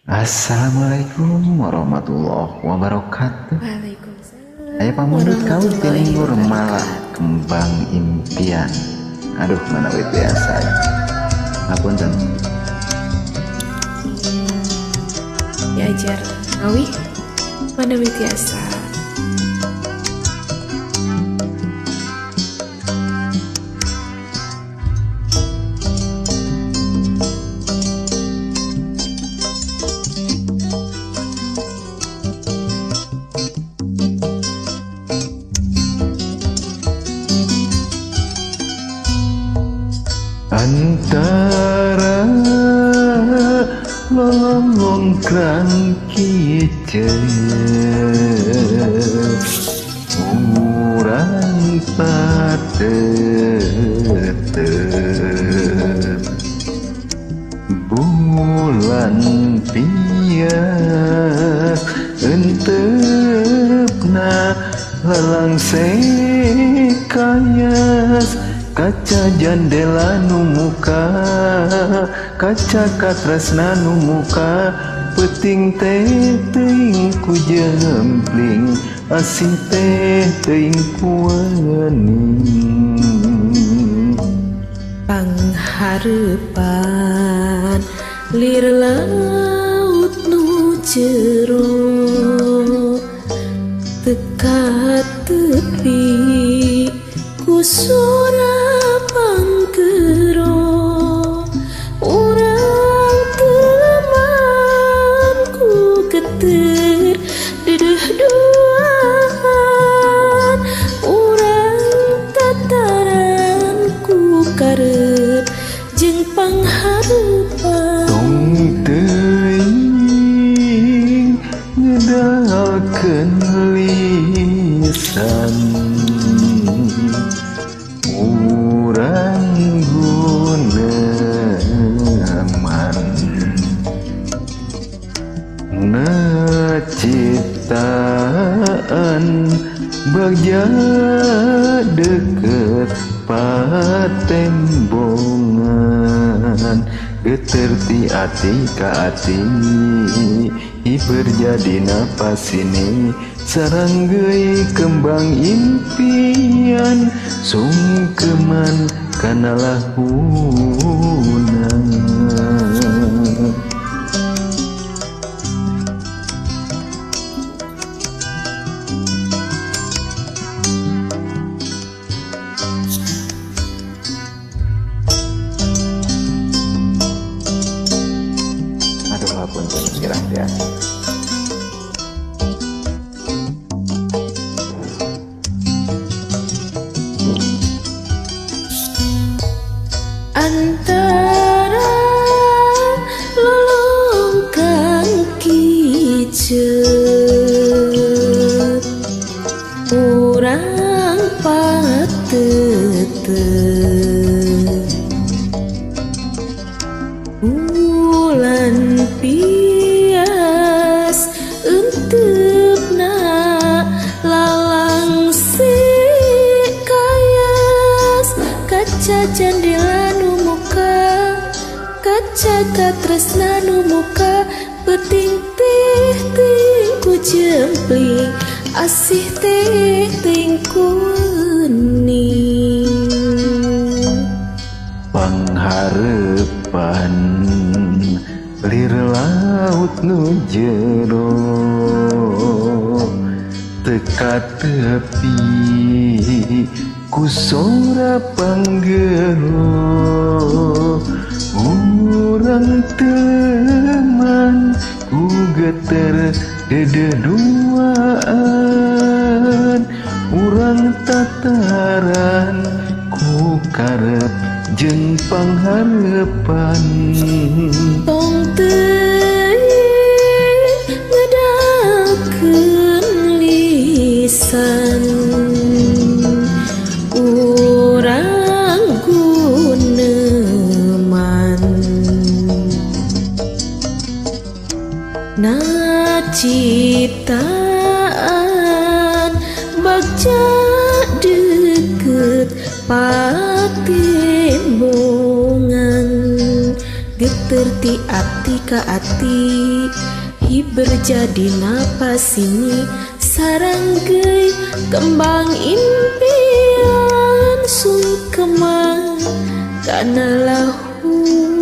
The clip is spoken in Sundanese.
Assalamualaikum warahmatullahi wabarakatuh. Waalaikumsalam. Ayo pamundut kau tinggur malah kembang impian. Aduh mana biasa ya. Ngapunten. Diajar ngawi mana biasa. Antara lolong krangki urang patetep bulan pias entepna lalang sekayas kaca jendela nu muka kaca katresna nu muka peuting teh teuing ku jempling asih teh teuing ku wening Pangharepan lir laut nu jero teka tepi ku sora pangkero urang teleman ku geter dedeh duaan urang tataran ku karep jeung pangharepan tong teuing ngedalkeun lisan urang guneman ciptaan bagja deket patembongan geter ti ati ka ati hiper jadi napas ini sarang geui kembang impian sungkeman kana lahuna aduh hapunten kirang biasa. Antara lolong kaki cet urang patetep bulan pias entepna lalang sekayas kaca jendela nu muka kaca katresna nu muka peuting teh teuing ku jempling asih teh teuing ku wening Pangharepan lir laut nu jero teka tepi ku sora panggero urang teleman ku geter dededuaan urang tataran ku karep jeung pangharepan tong teuing ngedalkeun lisan urang guneman na ciptaan bagja deket patembongan get terti ati ka ati hiber jadi napas ini saranggai kembang impian sungkeman karena lahu